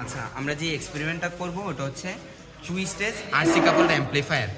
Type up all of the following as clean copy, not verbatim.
আচ্ছা, আমরা যে এক্সপেরিমেন্টটা করব ওটা হচ্ছে 2 স্টেজ আরসি কাপলড অ্যাম্পলিফায়ার।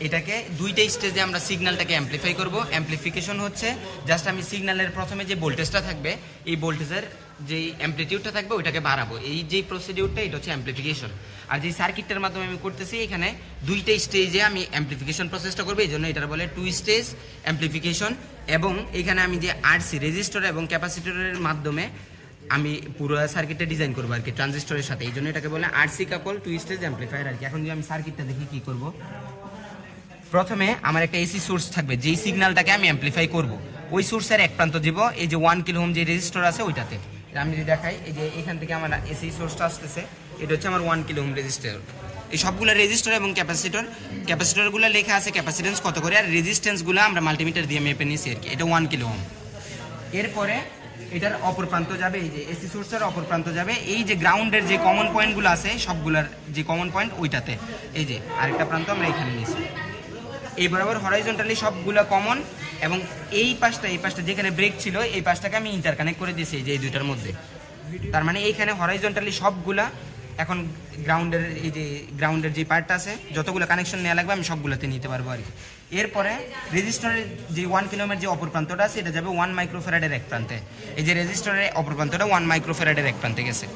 এটাকে 2টা স্টেজে আমরা সিগন্যালটাকে অ্যাম্পলিফাই করব। অ্যাম্পলিফিকেশন হচ্ছে জাস্ট আমি সিগন্যালের প্রথমে যে ভোল্টেজটা থাকবে এই ভোল্টেজের যেই অ্যাম্পলিটিউডটা থাকবে ওইটাকে বাড়াবো, এই যেই প্রসিডিউরটা এটা হচ্ছে অ্যাম্পলিফিকেশন। আর যে সার্কিটটার মাধ্যমে আমি করতেছি এখানে 2টা স্টেজে আমি অ্যাম্পলিফিকেশন প্রসেসটা করবো, এই জন্য এটার বলে 2 স্টেজ অ্যাম্পলিফিকেশন। এবং এখানে আমি যে আরসি রেজিস্টর এবং ক্যাপাসিটরের মাধ্যমে আমি পুরো সার্কিটটা ডিজাইন করবো আর কি ট্রানজিস্টরের সাথে, এই জন্য এটাকে বলে আরসি কাপল 2 স্টেজ অ্যাম্পলিফায়ার আর কি। এখন যদি আমি সার্কিটটা দেখি কি করব, প্রথমে আমার একটা এসি সোর্স থাকবে যেই সিগন্যালটাকে আমি অ্যাম্পলিফাই করব, ওই সোর্সের এক প্রান্ত দিব এই যে 1 কিলো ওহম যে রেজিস্টর আছে ওইটাতে। আমি যদি দেখাই এই যে এখান থেকে আমার এসি সোর্সটা আসতেছে, এটা হচ্ছে আমার 1 কিলো ওহম রেজিস্টর। এই সবগুলো রেজিস্টর এবং ক্যাপাসিটরগুলো লেখা আছে ক্যাপাসিটেন্স কত করে, আর রেজিস্ট্যান্সগুলো আমরা মাল্টিমিটার দিয়ে মেপে নিয়েছি আর কি। এটা 1 কিলো ওহম। এরপরে এটার অপর প্রান্ত যাবে এই যে এসি সোর্সের অপর প্রান্ত যাবে এই যে গ্রাউন্ডের যে কমন পয়েন্টগুলো আছে সবগুলোর যে কমন পয়েন্ট ওইটাতে, এই যে আরেকটা প্রান্ত আমরা এখানে নিয়েছি। এই বরাবর হরাইজন্টালি সবগুলো কমন, এবং এই পাশটা যেখানে ব্রেক ছিল এই পাশটাকে আমি ইন্টারকানেক্ট করে দিয়েছি এই যে এই দুইটার মধ্যে। তার মানে এইখানে হরাইজন্টালি সবগুলা এখন গ্রাউন্ডের যে পার্টটা আছে যতগুলো কানেকশন নেওয়া লাগবে আমি সবগুলোতে নিতে পারবো আর কি। এরপরে রেজিস্টরের যে 1 কিলো ওহমের যে অপর প্রান্তটা আছে এটা যাবে 1 মাইক্রোফ্যারাডের এক প্রান্তে, এই যে রেজিস্টরের অপর প্রান্তটা 1 মাইক্রোফ্যারাডের এক প্রান্তে গেছে।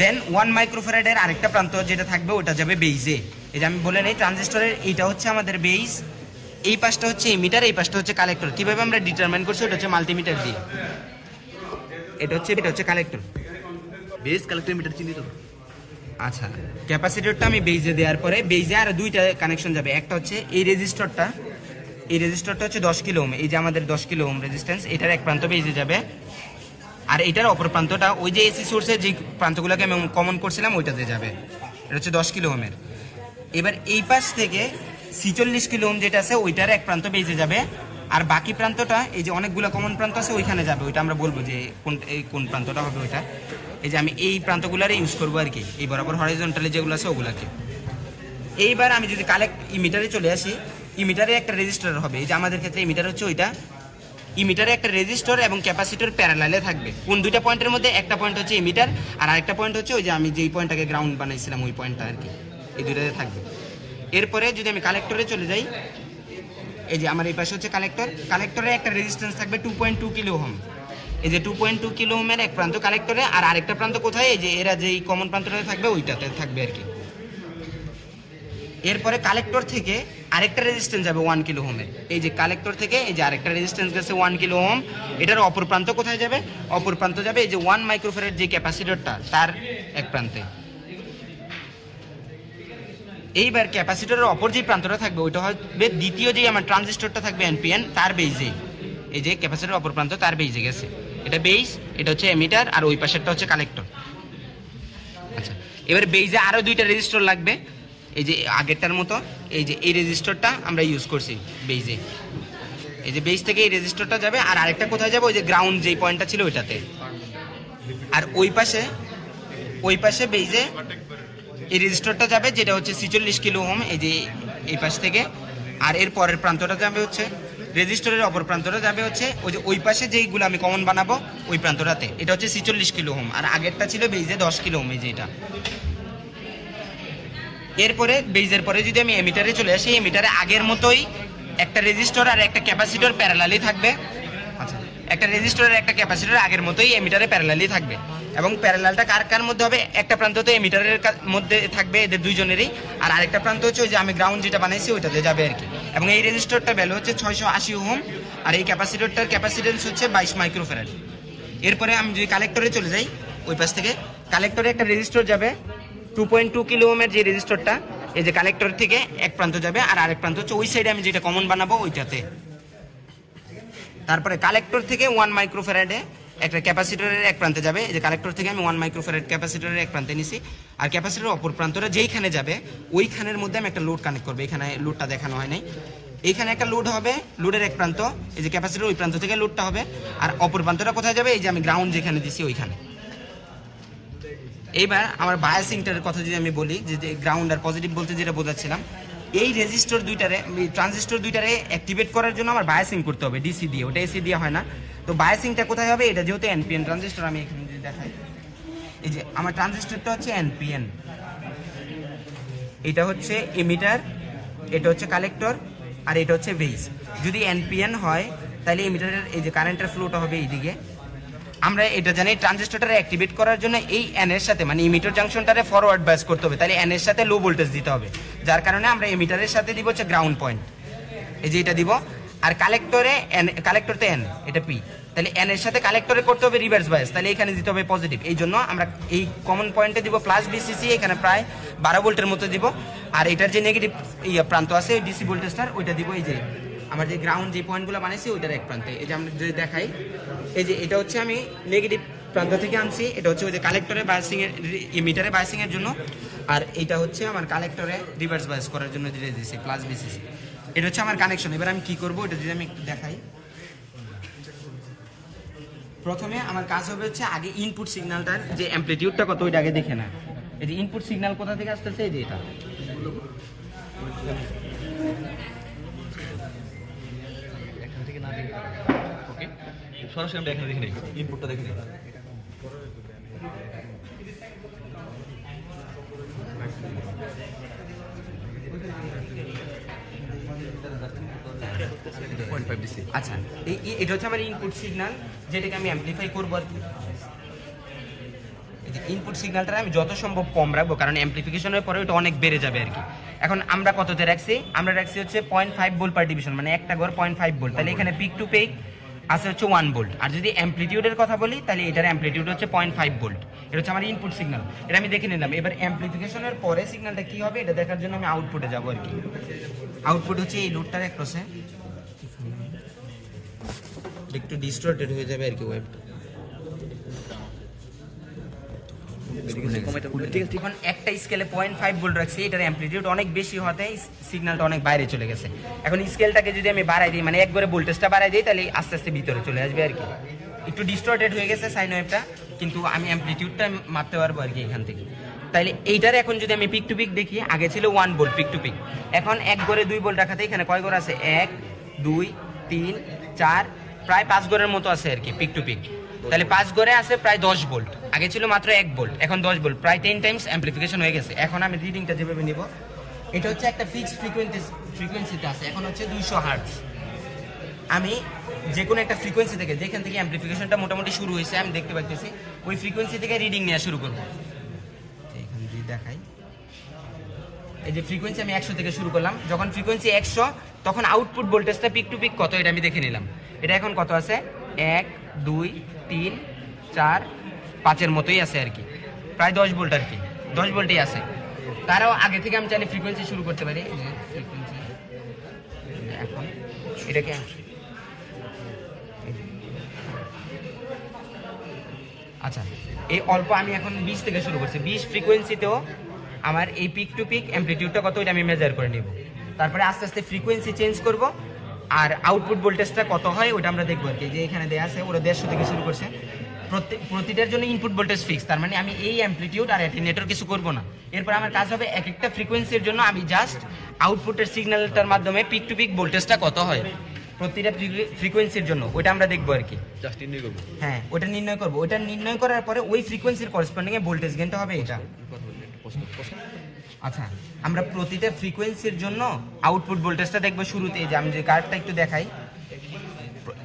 দেন 1 মাইক্রোফ্যারাডের আরেকটা প্রান্ত যেটা থাকবে ওটা যাবে বেইজে। এই যে আমি বলে নেই ট্রানজিস্টরের এইটা হচ্ছে আমাদের বেইজ, এই পাশটা হচ্ছে এমিটার, এই পাশটা হচ্ছে কালেক্টর। কিভাবে আমরা ডিটারমাইন করছি ওটা হচ্ছে মাল্টিমিটার দিয়ে। এটা হচ্ছে কালেক্টর, বেস কালেক্টর মিটার চিহ্নিত। আচ্ছা, ক্যাপাসিটরটা আমি বেইজে দেওয়ার পরে বেইজে আর দুইটা কানেকশন যাবে। একটা হচ্ছে এই রেজিস্টরটা হচ্ছে 10 কিলো ওহম, এই যে আমাদের 10 কিলো ওহম রেজিস্ট্যান্স, এটার এক প্রান্ত বেইজে যাবে। আর এটার অপর প্রান্তটা ওই যে এসি সোর্সের যে প্রান্তগুলোকে আমি কমন করছিলাম ওইটাতে যাবে, এটা হচ্ছে 10 কিলো ওহমের। এবার এই পাশ থেকে 46 কিলো ওহম যেটা আছে ওইটার এক প্রান্ত বেইজে যাবে, আর বাকি প্রান্তটা এই যে অনেকগুলো কমন প্রান্ত আছে ওইখানে যাবে, ওইটা আমরা বলবো যে কোন প্রান্তটা হবে ওইটা। এই যে আমি এই প্রান্তগুলোরে ইউজ করবো আর কি, এই বরাবর হরাইজন্টালি যেগুলো আছে ওগুলাকে। এইবার আমি যদি ইমিটারে চলে আসি, ইমিটারে একটা রেজিস্টার হবে, এই যে আমাদের ক্ষেত্রে ইমিটার হচ্ছে ওইটা। ইমিটারে একটা রেজিস্টর এবং ক্যাপাসিটর প্যারালালে থাকবে। কোন দুইটা পয়েন্টের মধ্যে, একটা পয়েন্ট হচ্ছে ইমিটার আর আরেকটা পয়েন্ট হচ্ছে ওই যে আমি যেই পয়েন্টটাকে গ্রাউন্ড বানাইছিলাম ওই পয়েন্টটা আর কি, এই দুইটাতে থাকবে। এরপরে যদি আমি কালেক্টরে চলে যাই, এই যে আমার এই পাশে হচ্ছে কালেক্টরে একটা রেজিস্ট্যান্স থাকবে 2.2 কিলো ওহম। এই যে 2.2 কিলো ওহমের এক প্রান্ত কালেক্টরে, আর আরেকটা প্রান্ত কোথায়, এই যে এরা যেই কমন প্রান্তটা থাকবে ওইটাতে থাকবে আর কি। এরপরে কালেক্টর থেকে আরেকটা রেজিস্ট্যান্স যাবে 1 কিলো ওহমের, এই যে কালেক্টর থেকে এই যে আরেকটা রেজিস্ট্যান্স গেছে 1 কিলো ওহম। এটার অপর প্রান্ত কোথায় যাবে, অপর প্রান্ত যাবে এই যে 1 মাইক্রোফ্যারাড যে ক্যাপাসিটরটা তার এক প্রান্তে। এইবার ক্যাপাসিটরের অপর যে প্রান্তটা থাকবে ওইটা হবে দ্বিতীয় যে আমার ট্রানজিস্টরটা থাকবে এনপিএন তার বেইজে, এই যে ক্যাপাসিটরের অপর প্রান্ত তার বেইজে গেছে, এটা বেইজ, এটা হচ্ছে এমিটার, আর ওই পাশেরটা হচ্ছে কালেক্টর। আচ্ছা, এবার বেইজে আরো দুইটা রেজিস্টর লাগবে, এই যে আগেরটার মতো এই যে এই রেজিস্টরটা আমরা ইউজ করছি বেইজে, এই যে বেইজ থেকে এই রেজিস্টরটা যাবে, আর আরেকটা কোথায় যাবে, ওই যে গ্রাউন্ড যেই পয়েন্টটা ছিল ওইটাতে। আর ওই পাশে বেইজে এই রেজিস্টরটা যাবে যেটা হচ্ছে 46 কিলো ওহম, এই যে এই পাশ থেকে। আর এর পরের প্রান্তটা যাবে হচ্ছে রেজিস্টরের অপর প্রান্তটা যাবে হচ্ছে ওই যে ওই পাশে যেইগুলো আমি কমন বানাবো ওই প্রান্তটাতে, এটা হচ্ছে 46 কিলো ওহম, আর আগেরটা ছিল বেইজে 10 কিলো ওহম, এই যে এটা। এরপরে বেইজের পরে যদি আমি এমিটারে চলে আসি, এমিটারে আগের মতোই একটা রেজিস্টর আর একটা ক্যাপাসিটর প্যারালালি থাকবে। আচ্ছা, একটা রেজিস্টর আর একটা ক্যাপাসিটর আগের মতোই এমিটারে প্যারালালি থাকবে, এবং প্যারালালটা কার মধ্যে হবে, একটা প্রান্ত তো এমিটারের মধ্যে থাকবে এদের দুইজনেরই, আর আরেকটা প্রান্ত হচ্ছে ওই যে আমি গ্রাউন্ড যেটা বানাইছি ওইটাতে যাবে আর কি। এবং এই রেজিস্টরটার ভ্যালু হচ্ছে 680 ওহম, আর এই ক্যাপাসিটরটার ক্যাপাসিটেন্স হচ্ছে 22 মাইক্রোফ্যারাড। এরপরে আমি যদি কালেক্টরে চলে যাই, ওই পাশ থেকে কালেক্টরে একটা রেজিস্টর যাবে 2.2 কিলো ওহমের যে রেজিস্টরটা, এই যে কালেক্টর থেকে এক প্রান্ত যাবে, আর আরেক প্রান্ত হচ্ছে ওই সাইডে আমি যেটা কমন বানাবো ওইটাতে। তারপরে কালেক্টর থেকে 1 মাইক্রোফ্যারাডে একটা ক্যাপাসিটরের এক প্রান্তে যাবে, এই যে কালেক্টর থেকে আমি 1 মাইক্রোফ্যারাড ক্যাপাসিটরের এক প্রান্তে নিছি, আর ক্যাপাসিটরের অপর প্রান্তটা যেইখানে যাবে ওইখানের মধ্যে আমি একটা লোড কানেক্ট করবো। এখানে লোডটা দেখানো হয় নাই, এইখানে একটা লোড হবে, লোডের এক প্রান্ত এই যে ক্যাপাসিটর ওই প্রান্ত থেকে লোডটা হবে, আর অপর প্রান্তটা কোথায় যাবে, এই যে আমি গ্রাউন্ড যেখানে দিছি ওইখানে। এইবার আমার বায়াসিংটার কথা যদি আমি বলি, যে গ্রাউন্ড আর পজিটিভ বলতে যেটা বোঝাচ্ছিলাম, এই রেজিস্টর দুইটারে ট্রানজিস্টর দুইটারে অ্যাক্টিভেট করার জন্য আমার বায়াসিং করতে হবে ডিসি দিয়ে, ওটা এসি দিয়ে হয় না। তো বায়াসিংটা কোথায় হবে, এটা যেহেতু এনপিএন ট্রানজিস্টর, আমি এখানে যদি দেখাই এই যে আমার ট্রানজিস্টরটা হচ্ছে এনপিএন, এটা হচ্ছে এমিটার, এটা হচ্ছে কালেক্টর, আর এটা হচ্ছে বেস। যদি এনপিএন হয় তাহলে এমিটারের এই যে কারেন্টের ফ্লোটা হবে এইদিকে। আমরা এটা জানি ট্রানজিস্টরটা অ্যাক্টিভেট করার জন্য এই এন এর সাথে মানে ইমিটার জাংশনটারে ফরওয়ার্ড বায়াস করতে হবে, তাহলে এন এর সাথে লো ভোল্টেজ দিতে হবে, যার কারণে আমরা এমিটারের সাথে দিব হচ্ছে গ্রাউন্ড পয়েন্ট, এই যে এটা দিব। আর কালেক্টরে কালেক্টরতে এন, এটা পি, তাহলে এন এর সাথে কালেক্টরে করতে হবে রিভার্স বায়াস, তাহলে এখানে দিতে হবে পজিটিভ। এই জন্য আমরা এই কমন পয়েন্টে দিব প্লাস বিসিসি, এখানে প্রায় 12 ভোল্টের মতো দিব। আর এটার যে নেগেটিভ প্রান্ত আছে ডিসি ভোল্টেজটার, ওইটা দিব এই যে আমার যে গ্রাউন্ড যে পয়েন্টগুলো বানাইছি ওইটার এক প্রান্তে। এই যে আমরা যদি দেখাই, এই যে এটা হচ্ছে আমি নেগেটিভ প্রান্ত থেকে আনছি, এটা হচ্ছে ওই যে কালেক্টরে বায়াসিং এর মিটারে বায়াসিং এর জন্য, আর এটা হচ্ছে আমার কালেক্টরে রিভার্স বায়াস করার জন্য যেটা দিয়েছি প্লাস বিসিসি। এটা হচ্ছে আমার কানেকশন। এবার আমি কি করব, এটা যদি আমি একটু দেখাই। প্রথমে আমার কাজ হবে হচ্ছে আগে ইনপুট সিগন্যালটার যে অ্যামপ্লিটিউডটা কত ওইটা আগে দেখে না। এই যে ইনপুট সিগন্যাল কোথা থেকে আসতেছে, এই যে এটা এখান থেকে না দেখে ওকে সরাসরি আমরা এখানে দেখে নিই, ইনপুটটা দেখে নিই। আচ্ছা, এটা হচ্ছে আমার ইনপুট সিগন্যাল, যেটাকে আমি অ্যামপ্লিফাই করবো আর কি। ইনপুট সিগন্যালটা আমি যত সম্ভব কম রাখবো, কারণ অ্যামপ্লিফিকেশনের পরে ওটা অনেক বেড়ে যাবে আর কি। এখন আমরা কততে রাখছি, আমরা রাখছি হচ্ছে 0.5 ভোল্ট পার ডিভিশন, মানে একটা ঘর 0.5 ভোল্ট, তাহলে এখানে পিক টু পিক আছে হচ্ছে 1 ভোল্ট। আর যদি অ্যামপ্লিটিউডের কথা বলি তাহলে এটার অ্যামপ্লিটিউড হচ্ছে 0.5 ভোল্ট। এটা হচ্ছে আমার ইনপুট সিগন্যাল, এটা আমি দেখে নিলাম। এবার অ্যামপ্লিফিকেশনের পরে সিগন্যালটা কি হবে এটা দেখার জন্য আমি আউটপুটে যাবো আর কি। আউটপুট হচ্ছে এই লোডটার অ্যাক্রসে একটু ডিস্টর্টেড হয়ে যাবে আর কি ওয়েবটা। এখন একটা স্কেলে 0.5 ভোল্ট রাখছি, এটার অ্যামপ্লিটিউড অনেক বেশি হতে সিগন্যালটা অনেক বাইরে চলে গেছে। এখন স্কেলটাকে যদি আমি বাড়াই দিই, মানে একবারে ভোল্টেজটা বাড়াই দিই, তাহলে আস্তে আস্তে ভিতরে চলে আসবে আর কি। একটু ডিস্টর্টেড হয়ে গেছে সাইন ওয়েভটা, কিন্তু আমি অ্যামপ্লিটিউডটা মাপতে পারবো আর কি এখান থেকে। তাহলে এইটার এখন যদি আমি পিক টু পিক দেখি, আগে ছিল 1 ভোল্ট পিক টু পিক, এখন এক ঘরে 2 ভোল্ট রাখাতে এখানে কয় ঘর আছে, 1 2 3 4 প্রায় 5 ঘরের মতো আছে আর কি পিক টু পিক। তাহলে 5 ঘরে আছে প্রায় 10 ভোল্ট, আগে ছিল মাত্র 1 ভোল্ট, এখন 10 ভোল্ট, প্রায় 10 টাইমস অ্যামপ্লিফিকেশন হয়ে গেছে। এখন আমি রিডিংটা যেভাবে নিব, এটা হচ্ছে একটা ফিক্সড ফ্রিকোয়েন্সিতে আছে, এখন হচ্ছে 200 হার্টজ। আমি যে কোনো একটা ফ্রিকোয়েন্সি থেকে, যেখান থেকে অ্যামপ্লিফিকেশনটা মোটামুটি শুরু হয়েছে আমি দেখতে পাচ্ছি, ওই ফ্রিকোয়েন্সি থেকে রিডিং নেওয়া শুরু করবো। এখানে যদি দেখাই, এই যে ফ্রিকোয়েন্সি আমি 100 থেকে শুরু করলাম, যখন ফ্রিকোয়েন্সি 100 তখন আউটপুট ভোল্টেজটা পিক টু পিক কত এটা আমি দেখে নিলাম। এটা এখন কত আছে, 1 2 3 4 5-এর মতোই আছে আর কি, প্রায় 10 ভোল্ট আর কি, 10 ভোল্টই আছে। তারাও আগে থেকে আমি চাইলে ফ্রিকোয়েন্সি শুরু করতে পারি। এই যে ফ্রিকোয়েন্সি এখন এটাকে আচ্ছা, এই অল্প আমি এখন 20 থেকে শুরু করছি, 20 ফ্রিকোয়েন্সিতেও আমার এই পিক টু পিক অ্যামপ্লিটিউডটা কত এটা আমি মেজার করে নিব। তারপরে আস্তে আস্তে ফ্রিকোয়েন্সি চেঞ্জ করব, আর আউটপুট ভোল্টেজটা কত হয় ওটা আমরা দেখবো আর কি। যে এখানে দেয়া আছে ওরা 150 থেকে শুরু করছে, প্রতিটার জন্য ইনপুট ভোল্টেজ ফিক্স, তার মানে আমি এই অ্যামপ্লিটিউড আর অ্যাটেনুয়েটর কিছু করব না। এরপর আমার কাজ হবে এক একটা ফ্রিকোয়েন্সির জন্য আমি জাস্ট আউটপুটের সিগন্যালটার মাধ্যমে পিক টু পিক ভোল্টেজটা কত হয় প্রতিটা ফ্রিকোয়েন্সির জন্য ওটা আমরা দেখবো আর কি। জাস্ট নির্ণয় করব, হ্যাঁ ওটা নির্ণয় করবো, ওটা নির্ণয় করার পরে ওই ফ্রিকোয়েন্সির করেসপন্ডিং এ ভোল্টেজ গেইনটা হবে এটা। আচ্ছা, আমরা প্রতিটা ফ্রিকোয়েন্সির জন্য আউটপুট ভোল্টেজটা দেখবো শুরুতে। যে আমি যে কার্ভটা একটু দেখাই,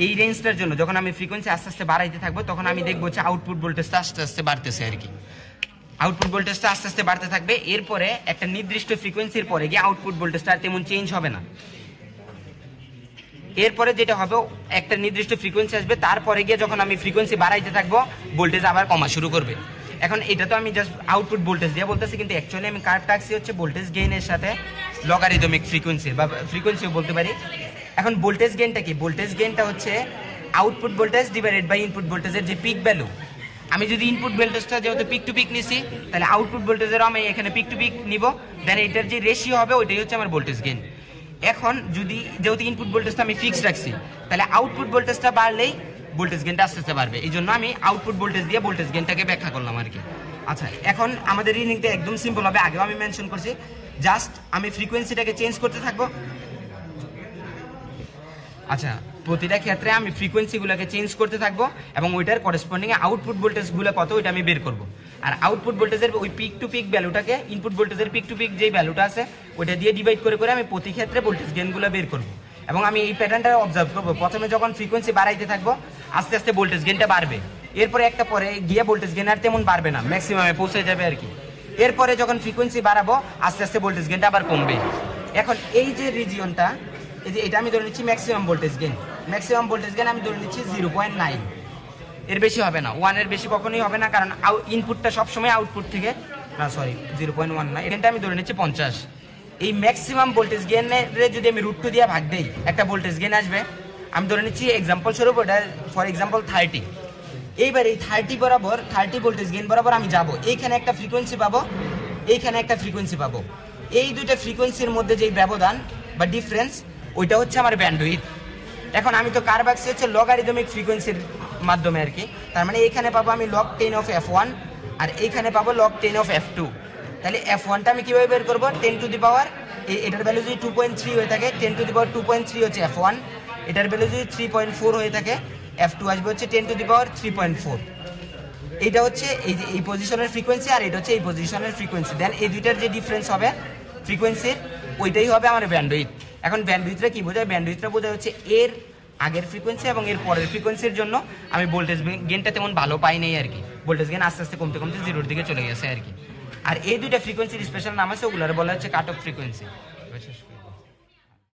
এই রেঞ্জটার জন্য যখন আমি ফ্রিকোয়েন্সি আস্তে আস্তে বাড়াইতে থাকবো তখন আমি দেখবো যে আউটপুট ভোল্টেজটা আস্তে আস্তে বাড়তেছে আর কি। আউটপুট ভোল্টেজটা আস্তে আস্তে বাড়তে থাকবে, এরপরে একটা নির্দিষ্ট ফ্রিকোয়েন্সির পরে গিয়ে আউটপুট ভোল্টেজটা আর তেমন চেঞ্জ হবে না। এরপরে যেটা হবে একটা নির্দিষ্ট ফ্রিকোয়েন্সি আসবে, তারপরে গিয়ে যখন আমি ফ্রিকোয়েন্সি বাড়াইতে থাকবো ভোল্টেজ আবার কমা শুরু করবে। এখন এটা তো আমি জাস্ট আউটপুট ভোল্টেজ দিয়ে বলতেছি, কিন্তু অ্যাকচুয়ালি আমি কার্ভ টাক্সি হচ্ছে ভোল্টেজ গেইনের সাথে লগারিদমিক ফ্রিকোয়েন্সি বা ফ্রিকোয়েন্সিও বলতে পারি। এখন ভোল্টেজ গেইনটা কি, ভোল্টেজ গেইনটা হচ্ছে output voltage divided by input ভোল্টেজের যে পিক ভ্যালু। আমি যদি ইনপুট ভোল্টেজটা যেহেতু পিক টু পিক নিছি, তাহলে আউটপুট ভোল্টেজেরও আমি এখানে পিক টু পিক নিব, দেন এটার যে রেশিও হবে ওইটাই হচ্ছে আমার ভোল্টেজ গেইন। এখন যদি যেহেতু ইনপুট ভোল্টেজটা আমি ফিক্স রাখছি, তাহলে আউটপুট ভোল্টেজটা বাড়লেই ভোল্টেজ গেইনটা আস্তে আস্তে বাড়বে, এই জন্য আমি আউটপুট ভোল্টেজ দিয়ে ভোল্টেজ গেইনটাকে ব্যাখ্যা করলাম আর কি। আচ্ছা, এখন আমাদের রিডিংটা একদম সিম্পল হবে, আগেও আমি মেনশন করছি, জাস্ট আমি ফ্রিকোয়েন্সিটাকে চেঞ্জ করতে থাকবো। আচ্ছা, প্রতিটা ক্ষেত্রে আমি ফ্রিকোয়েন্সিগুলোকে চেঞ্জ করতে থাকবো এবং ওইটার করেসপন্ডিং আউটপুট ভোল্টেজগুলো কত ওইটা আমি বের করব। আর আউটপুট ভোল্টেজের ওই পিক টু পিক ভ্যালুটাকে ইনপুট ভোল্টেজের পিক টু পিক যেই ভ্যালুটা আছে ওইটা দিয়ে ডিভাইড করে করে আমি প্রতি ক্ষেত্রে ভোল্টেজ গেইনগুলো বের করব। এবং আমি এই প্যাটার্নটা অবজার্ভ করবো, প্রথমে যখন ফ্রিকোয়েন্সি বাড়াইতে থাকবো আস্তে আস্তে ভোল্টেজ গেইনটা বাড়বে, এরপরে একটা পরে গিয়ে ভোল্টেজ গেইন আর তেমন বাড়বে না, ম্যাক্সিমামে পৌঁছে যাবে আর কি। এরপরে যখন ফ্রিকোয়েন্সি বাড়াবো আস্তে আস্তে ভোল্টেজ গেইনটা আবার কমবে। এখন এই যে রিজিয়নটা, এই যে এটা আমি ধরে নিচ্ছি maximum voltage gain, maximum voltage gain আমি ধরে নিচ্ছি 0.9, এর বেশি হবে না, 1 এর বেশি কখনোই হবে না, কারণ ইনপুটটা সবসময় আউটপুট থেকে, না সরি 0.1 না, এখানটা আমি ধরে নিচ্ছি 50। এই ম্যাক্সিমাম ভোল্টেজ গেইনের যদি আমি √2 দিয়ে ভাগ দেই একটা ভোল্টেজ গেইন আসবে। আমি ধরে নিচ্ছি এক্সাম্পল স্বরূপ ওটা ফর এক্সাম্পল 30। এইবার এই 30 ভোল্টেজ গেইন বরাবর আমি যাব, এইখানে একটা ফ্রিকোয়েন্সি পাবো, এইখানে একটা ফ্রিকোয়েন্সি পাবো। এই দুইটা ফ্রিকোয়েন্সির মধ্যে যেই ব্যবধান বা ডিফারেন্স ওইটা হচ্ছে আমার ব্যান্ডউইথ। এখন আমি তো কার্ভ আঁকছি হচ্ছে লগারিদমিক ফ্রিকোয়েন্সির মাধ্যমে আর কি, তার মানে এইখানে পাবো আমি log 10 of f1 আর এইখানে পাবো log 10 of f2। তাহলে f1টা আমি কিভাবে বের করবো, 10 টু দি পাওয়ার, এটার ভ্যালু যদি 2.3 হয়ে থাকে 10 টু দি পাওয়ার 2.3 হচ্ছে f1, এটার ভ্যালু যদি 3.4 হয়ে থাকে f2 আসবে হচ্ছে 10 টু দি পাওয়ার 3.4। এইটা হচ্ছে এই যে এই পজিশনের ফ্রিকোয়েন্সি আর এটা হচ্ছে এই পজিশনের ফ্রিকোয়েন্সি, দেন এই দুইটার যে ডিফারেন্স হবে ফ্রিকোয়েন্সির ওইটাই হবে আমার ব্যান্ডউইথ। এখন ব্যান্ডউইথটা কি বোঝায়, ব্যান্ডউইথটা বোঝায় হচ্ছে এর আগের ফ্রিকোয়েন্সি এবং এর পরের ফ্রিকোয়েন্সির জন্য আমি ভোল্টেজ গেইনটা তেমন ভালো পাই নাই আর কি, ভোল্টেজ গেইন আস্তে আস্তে কমতে কমতে 0-র দিকে চলে গেছে আর কি। আর এই দুইটা ফ্রিকোয়েন্সির স্পেশাল নাম আছে, ওগুলোর বলা হচ্ছে কাট অফ ফ্রিকোয়েন্সি।